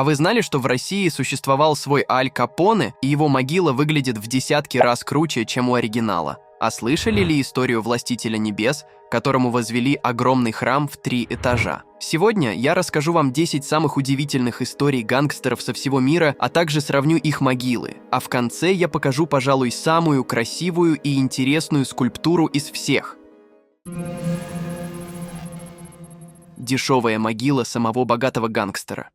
А вы знали, что в России существовал свой Аль Капоне, и его могила выглядит в десятки раз круче, чем у оригинала? А слышали ли историю Властителя Небес, которому возвели огромный храм в 3 этажа? Сегодня я расскажу вам 10 самых удивительных историй гангстеров со всего мира, а также сравню их могилы. А в конце я покажу, пожалуй, самую красивую и интересную скульптуру из всех. Дешевая могила самого богатого гангстера.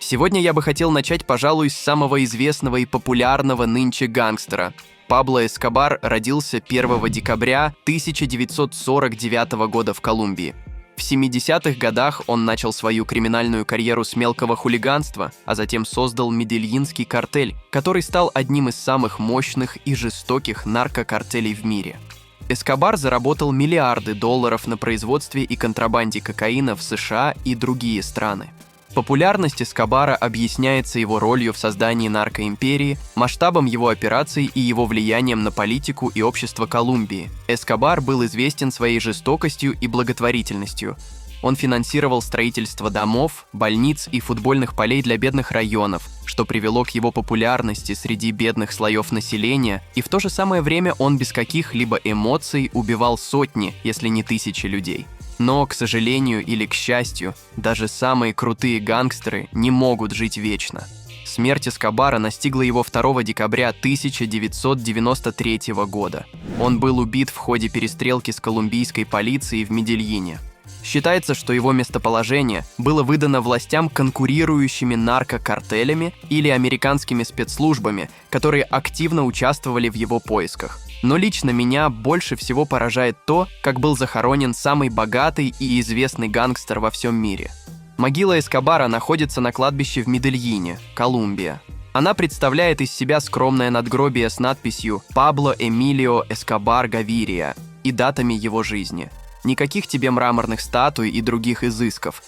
Сегодня я бы хотел начать, пожалуй, с самого известного и популярного нынче гангстера. Пабло Эскобар родился 1 декабря 1949 года в Колумбии. В 70-х годах он начал свою криминальную карьеру с мелкого хулиганства, а затем создал Медельинский картель, который стал одним из самых мощных и жестоких наркокартелей в мире. Эскобар заработал миллиарды долларов на производстве и контрабанде кокаина в США и другие страны. Популярность Эскобара объясняется его ролью в создании наркоимперии, масштабом его операций и его влиянием на политику и общество Колумбии. Эскобар был известен своей жестокостью и благотворительностью. Он финансировал строительство домов, больниц и футбольных полей для бедных районов, что привело к его популярности среди бедных слоев населения, и в то же самое время он без каких-либо эмоций убивал сотни, если не тысячи людей. Но, к сожалению или к счастью, даже самые крутые гангстеры не могут жить вечно. Смерть Эскобара настигла его 2 декабря 1993 года. Он был убит в ходе перестрелки с колумбийской полицией в Медельине. Считается, что его местоположение было выдано властям конкурирующими наркокартелями или американскими спецслужбами, которые активно участвовали в его поисках. Но лично меня больше всего поражает то, как был захоронен самый богатый и известный гангстер во всем мире. Могила Эскобара находится на кладбище в Медельине, Колумбия. Она представляет из себя скромное надгробие с надписью «Пабло Эмилио Эскобар Гавирия» и датами его жизни. Никаких тебе мраморных статуй и других изысков.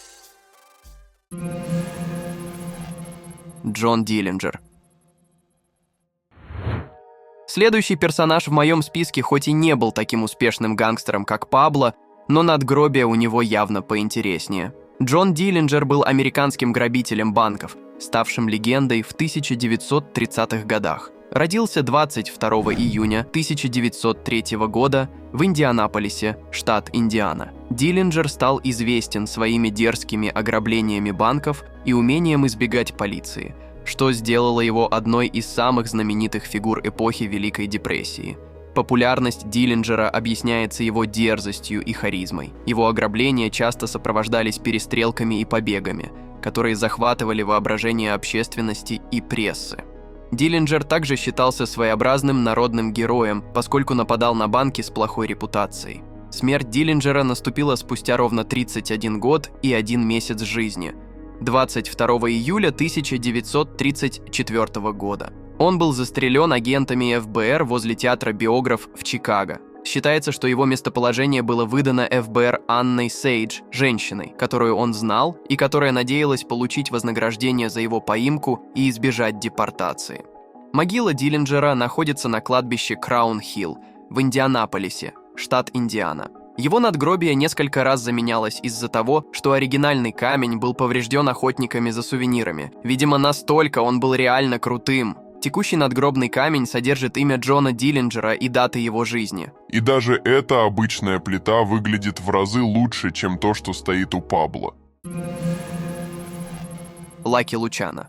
Джон Диллинджер. Следующий персонаж в моем списке хоть и не был таким успешным гангстером, как Пабло, но надгробие у него явно поинтереснее. Джон Диллинджер был американским грабителем банков, ставшим легендой в 1930-х годах. Родился 22 июня 1903 года в Индианаполисе, штат Индиана. Диллинджер стал известен своими дерзкими ограблениями банков и умением избегать полиции, что сделало его одной из самых знаменитых фигур эпохи Великой депрессии. Популярность Диллинджера объясняется его дерзостью и харизмой. Его ограбления часто сопровождались перестрелками и побегами, которые захватывали воображение общественности и прессы. Диллинджер также считался своеобразным народным героем, поскольку нападал на банки с плохой репутацией. Смерть Диллинджера наступила спустя ровно 31 год и 1 месяц жизни, 22 июля 1934 года. Он был застрелен агентами ФБР возле театра «Биограф» в Чикаго. Считается, что его местоположение было выдано ФБР Анной Сейдж, женщиной, которую он знал и которая надеялась получить вознаграждение за его поимку и избежать депортации. Могила Диллинджера находится на кладбище Краун-Хилл в Индианаполисе, штат Индиана. Его надгробие несколько раз заменялось из-за того, что оригинальный камень был поврежден охотниками за сувенирами. Видимо, настолько он был реально крутым. Текущий надгробный камень содержит имя Джона Диллинджера и даты его жизни. И даже эта обычная плита выглядит в разы лучше, чем то, что стоит у Пабло. Лаки Лучано.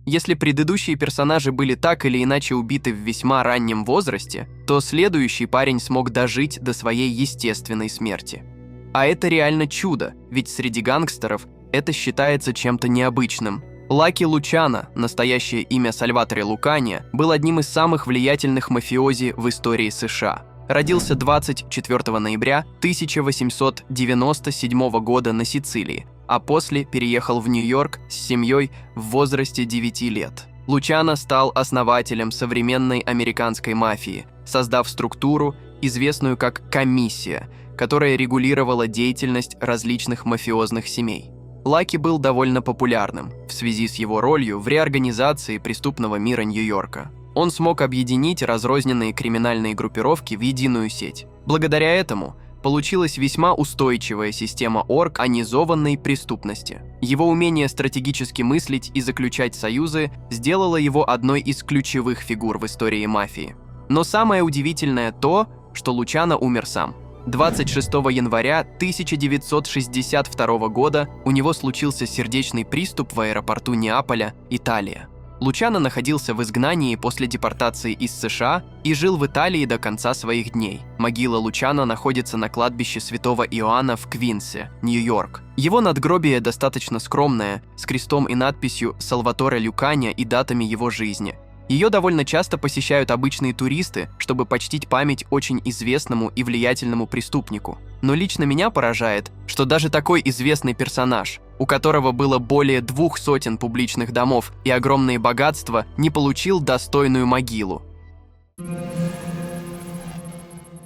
Если предыдущие персонажи были так или иначе убиты в весьма раннем возрасте, то следующий парень смог дожить до своей естественной смерти. А это реально чудо, ведь среди гангстеров это считается чем-то необычным. Лаки Лучано, настоящее имя Сальваторе Лукания, был одним из самых влиятельных мафиози в истории США. Родился 24 ноября 1897 года на Сицилии, а после переехал в Нью-Йорк с семьей в возрасте 9 лет. Лучано стал основателем современной американской мафии, создав структуру, известную как комиссия, которая регулировала деятельность различных мафиозных семей. Лаки был довольно популярным в связи с его ролью в реорганизации преступного мира Нью-Йорка. Он смог объединить разрозненные криминальные группировки в единую сеть. Благодаря этому получилась весьма устойчивая система организованной преступности. Его умение стратегически мыслить и заключать союзы сделало его одной из ключевых фигур в истории мафии. Но самое удивительное то, что Лучано умер сам. 26 января 1962 года у него случился сердечный приступ в аэропорту Неаполя, Италия. Лучано находился в изгнании после депортации из США и жил в Италии до конца своих дней. Могила Лучано находится на кладбище Святого Иоанна в Квинсе, Нью-Йорк. Его надгробие достаточно скромное, с крестом и надписью «Салваторе Люканя» и датами его жизни. Ее довольно часто посещают обычные туристы, чтобы почтить память очень известному и влиятельному преступнику. Но лично меня поражает, что даже такой известный персонаж, у которого было более 200 публичных домов и огромные богатства, не получил достойную могилу.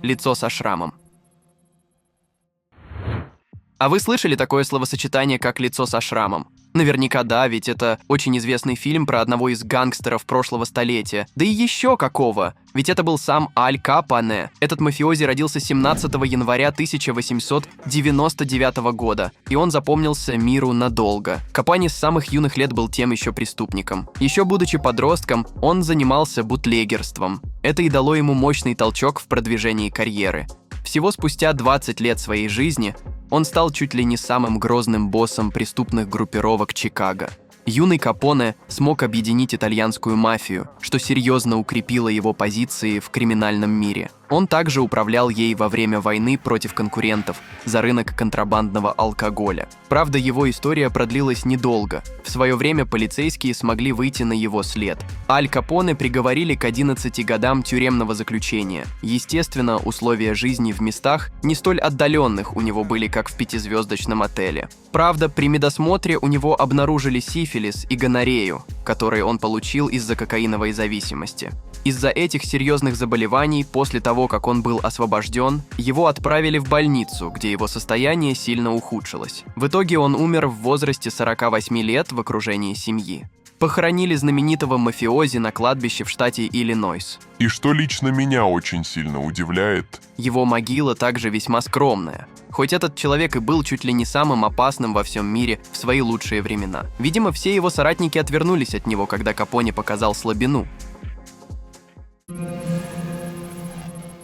Лицо со шрамом. А вы слышали такое словосочетание, как «лицо со шрамом»? Наверняка да, ведь это очень известный фильм про одного из гангстеров прошлого столетия. Да и еще какого! Ведь это был сам Аль Капоне. Этот мафиози родился 17 января 1899 года, и он запомнился миру надолго. Капоне с самых юных лет был тем еще преступником. Еще будучи подростком, он занимался бутлегерством. Это и дало ему мощный толчок в продвижении карьеры. Всего спустя 20 лет своей жизни он стал чуть ли не самым грозным боссом преступных группировок Чикаго. Юный Капоне смог объединить итальянскую мафию, что серьезно укрепило его позиции в криминальном мире. Он также управлял ей во время войны против конкурентов за рынок контрабандного алкоголя. Правда, его история продлилась недолго. В свое время полицейские смогли выйти на его след. Аль Капоне приговорили к 11 годам тюремного заключения. Естественно, условия жизни в местах не столь отдаленных у него были, как в пятизвездочном отеле. Правда, при медосмотре у него обнаружили сифилис и гонорею, которые он получил из-за кокаиновой зависимости. Из-за этих серьезных заболеваний, после того, как он был освобожден, его отправили в больницу, где его состояние сильно ухудшилось. В итоге он умер в возрасте 48 лет в окружении семьи. Похоронили знаменитого мафиози на кладбище в штате Иллинойс. И что лично меня очень сильно удивляет, его могила также весьма скромная. Хоть этот человек и был чуть ли не самым опасным во всем мире в свои лучшие времена. Видимо, все его соратники отвернулись от него, когда Капоне показал слабину.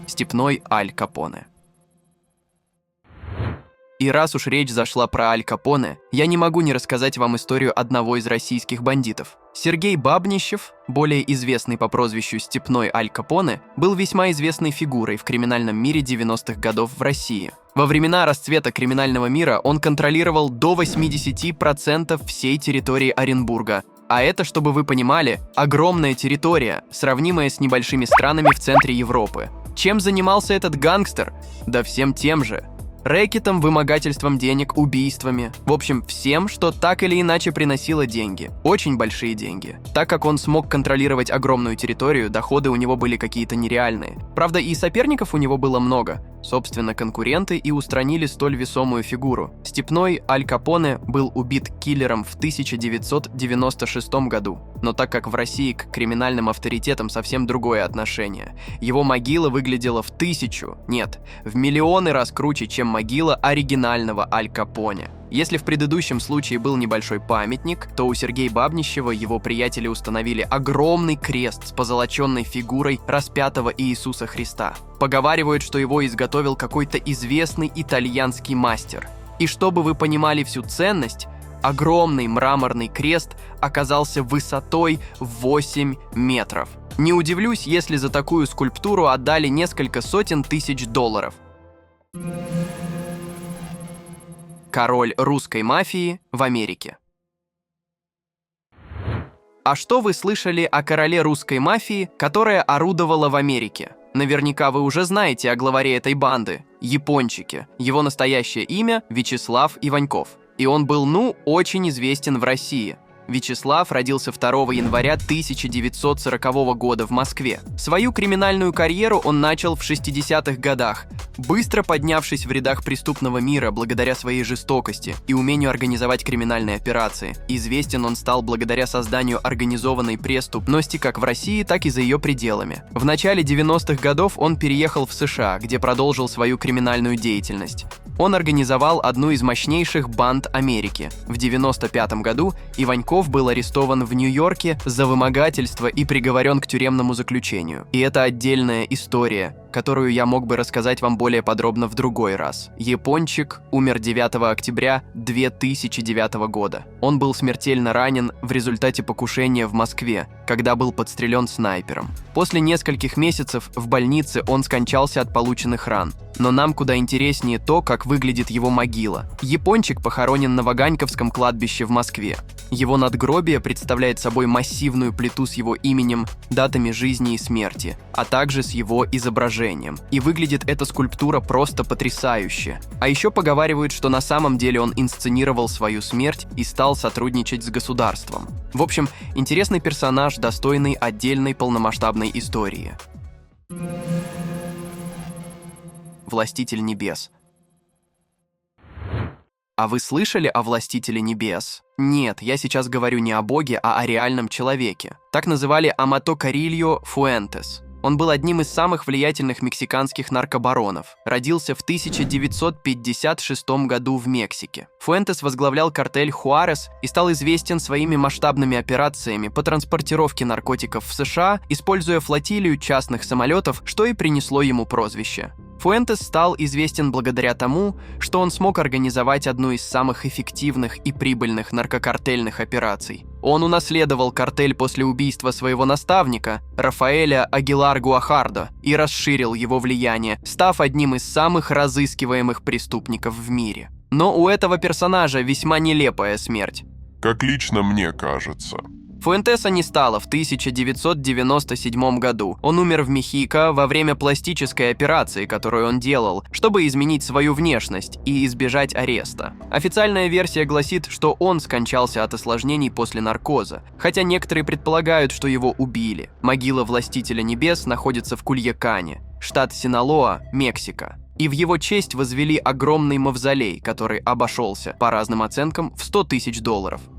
Степной Аль Капоне. И раз уж речь зашла про Аль Капоне, я не могу не рассказать вам историю одного из российских бандитов. Сергей Бабнищев, более известный по прозвищу Степной Аль Капоне, был весьма известной фигурой в криминальном мире 90-х годов в России. Во времена расцвета криминального мира он контролировал до 80% всей территории Оренбурга. А это, чтобы вы понимали, огромная территория, сравнимая с небольшими странами в центре Европы. Чем занимался этот гангстер? Да всем тем же. Рэкетом, вымогательством денег, убийствами. В общем, всем, что так или иначе приносило деньги. Очень большие деньги. Так как он смог контролировать огромную территорию, доходы у него были какие-то нереальные. Правда, и соперников у него было много. Собственно, конкуренты и устранили столь весомую фигуру. Степной Аль Капоне был убит киллером в 1996 году. Но так как в России к криминальным авторитетам совсем другое отношение, его могила выглядела в миллионы раз круче, чем могила оригинального Аль Капоне. Если в предыдущем случае был небольшой памятник, то у Сергея Бабнищева его приятели установили огромный крест с позолоченной фигурой распятого Иисуса Христа. Поговаривают, что его изготовил какой-то известный итальянский мастер. И чтобы вы понимали всю ценность, огромный мраморный крест оказался высотой 8 метров. Не удивлюсь, если за такую скульптуру отдали несколько сотен тысяч долларов. Король русской мафии в Америке. А что вы слышали о короле русской мафии, которая орудовала в Америке? Наверняка вы уже знаете о главаре этой банды – Япончике. Его настоящее имя – Вячеслав Иваньков. И он был, очень известен в России. Вячеслав родился 2 января 1940 года в Москве. Свою криминальную карьеру он начал в 60-х годах, быстро поднявшись в рядах преступного мира благодаря своей жестокости и умению организовать криминальные операции. Известен он стал благодаря созданию организованной преступности как в России, так и за ее пределами. В начале 90-х годов он переехал в США, где продолжил свою криминальную деятельность. Он организовал одну из мощнейших банд Америки. В 1995 году Иваньков был арестован в Нью-Йорке за вымогательство и приговорен к тюремному заключению. И это отдельная история, которую я мог бы рассказать вам более подробно в другой раз. Япончик умер 9 октября 2009 года. Он был смертельно ранен в результате покушения в Москве, когда был подстрелен снайпером. После нескольких месяцев в больнице он скончался от полученных ран. Но нам куда интереснее то, как выглядит его могила. Япончик похоронен на Ваганьковском кладбище в Москве. Его надгробие представляет собой массивную плиту с его именем, датами жизни и смерти, а также с его изображением. И выглядит эта скульптура просто потрясающе. А еще поговаривают, что на самом деле он инсценировал свою смерть и стал сотрудничать с государством. В общем, интересный персонаж, достойный отдельной полномасштабной истории. Властитель небес. А вы слышали о Властителе небес? Нет, я сейчас говорю не о боге, а о реальном человеке. Так называли Амато Карильо Фуэнтес. Он был одним из самых влиятельных мексиканских наркобаронов. Родился в 1956 году в Мексике. Фуэнтес возглавлял картель Хуарес и стал известен своими масштабными операциями по транспортировке наркотиков в США, используя флотилию частных самолетов, что и принесло ему прозвище. Фуэнтес стал известен благодаря тому, что он смог организовать одну из самых эффективных и прибыльных наркокартельных операций. Он унаследовал картель после убийства своего наставника, Рафаэля Агилар Гуахардо, и расширил его влияние, став одним из самых разыскиваемых преступников в мире. Но у этого персонажа весьма нелепая смерть. Как лично мне кажется. Фуэнтеса не стало в 1997 году. Он умер в Мехико во время пластической операции, которую он делал, чтобы изменить свою внешность и избежать ареста. Официальная версия гласит, что он скончался от осложнений после наркоза, хотя некоторые предполагают, что его убили. Могила Властителя небес находится в Кульякане, штат Синалоа, Мексика. И в его честь возвели огромный мавзолей, который обошелся, по разным оценкам, в $100 тысяч.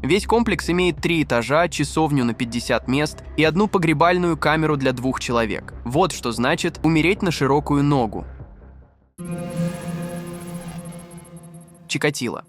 Весь комплекс имеет 3 этажа, часовню на 50 мест и одну погребальную камеру для 2 человек. Вот что значит умереть на широкую ногу. Чикатило.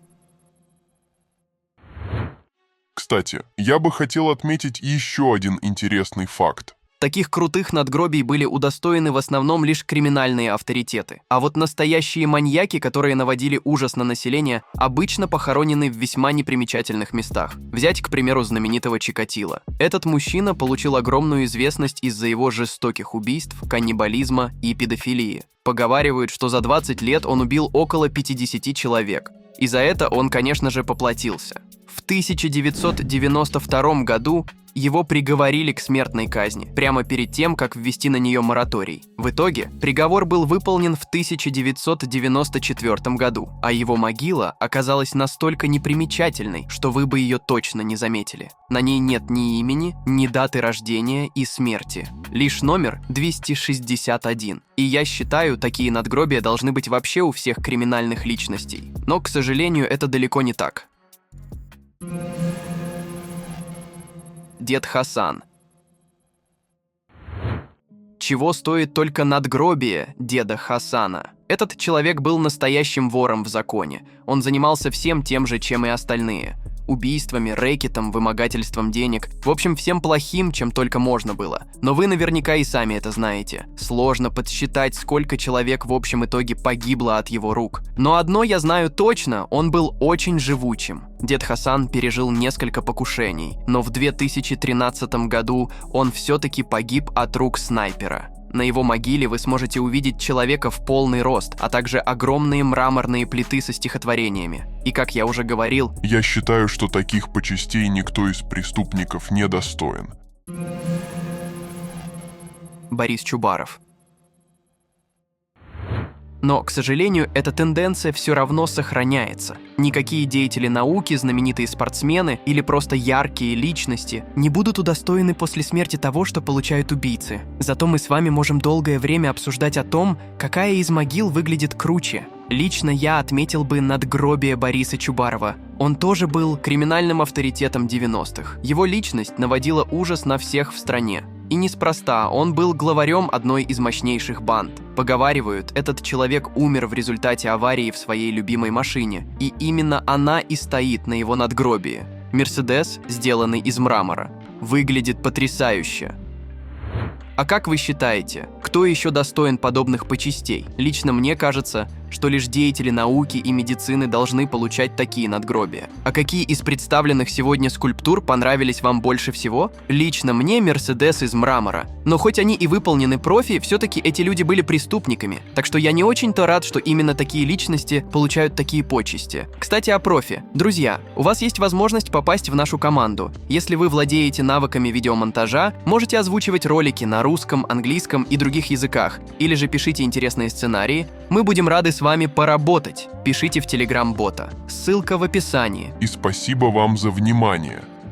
Кстати, я бы хотел отметить еще один интересный факт. Таких крутых надгробий были удостоены в основном лишь криминальные авторитеты. А вот настоящие маньяки, которые наводили ужас на население, обычно похоронены в весьма непримечательных местах. Взять, к примеру, знаменитого Чикатило. Этот мужчина получил огромную известность из-за его жестоких убийств, каннибализма и педофилии. Поговаривают, что за 20 лет он убил около 50 человек. И за это он, конечно же, поплатился. В 1992 году его приговорили к смертной казни, прямо перед тем, как ввести на нее мораторий. В итоге приговор был выполнен в 1994 году, а его могила оказалась настолько непримечательной, что вы бы ее точно не заметили. На ней нет ни имени, ни даты рождения и смерти. Лишь номер 261. И я считаю, такие надгробия должны быть вообще у всех криминальных личностей. Но, к сожалению, это далеко не так. Дед Хасан. Чего стоит только надгробие деда Хасана? Этот человек был настоящим вором в законе. Он занимался всем тем же, чем и остальные. Убийствами, рэкетом, вымогательством денег. В общем, всем плохим, чем только можно было. Но вы наверняка и сами это знаете. Сложно подсчитать, сколько человек в общем итоге погибло от его рук. Но одно я знаю точно, он был очень живучим. Дед Хасан пережил несколько покушений, но в 2013 году он все-таки погиб от рук снайпера. На его могиле вы сможете увидеть человека в полный рост, а также огромные мраморные плиты со стихотворениями. И как я уже говорил, я считаю, что таких почестей никто из преступников не достоин. Борис Чубаров. Но, к сожалению, эта тенденция все равно сохраняется. Никакие деятели науки, знаменитые спортсмены или просто яркие личности не будут удостоены после смерти того, что получают убийцы. Зато мы с вами можем долгое время обсуждать о том, какая из могил выглядит круче. Лично я отметил бы надгробие Бориса Чубарова. Он тоже был криминальным авторитетом 90-х. Его личность наводила ужас на всех в стране. И неспроста, он был главарем одной из мощнейших банд. Поговаривают, этот человек умер в результате аварии в своей любимой машине, и именно она и стоит на его надгробии. Мерседес, сделанный из мрамора. Выглядит потрясающе. А как вы считаете, кто еще достоин подобных почестей? Лично мне кажется, что лишь деятели науки и медицины должны получать такие надгробия. А какие из представленных сегодня скульптур понравились вам больше всего? Лично мне Мерседес из мрамора. Но хоть они и выполнены профи, все-таки эти люди были преступниками. Так что я не очень-то рад, что именно такие личности получают такие почести. Кстати, о профи. Друзья, у вас есть возможность попасть в нашу команду. Если вы владеете навыками видеомонтажа, можете озвучивать ролики на русском, английском и других языках. Или же пишите интересные сценарии. Мы будем рады с вами поработать. Пишите в Telegram-бота. Ссылка в описании. И спасибо вам за внимание.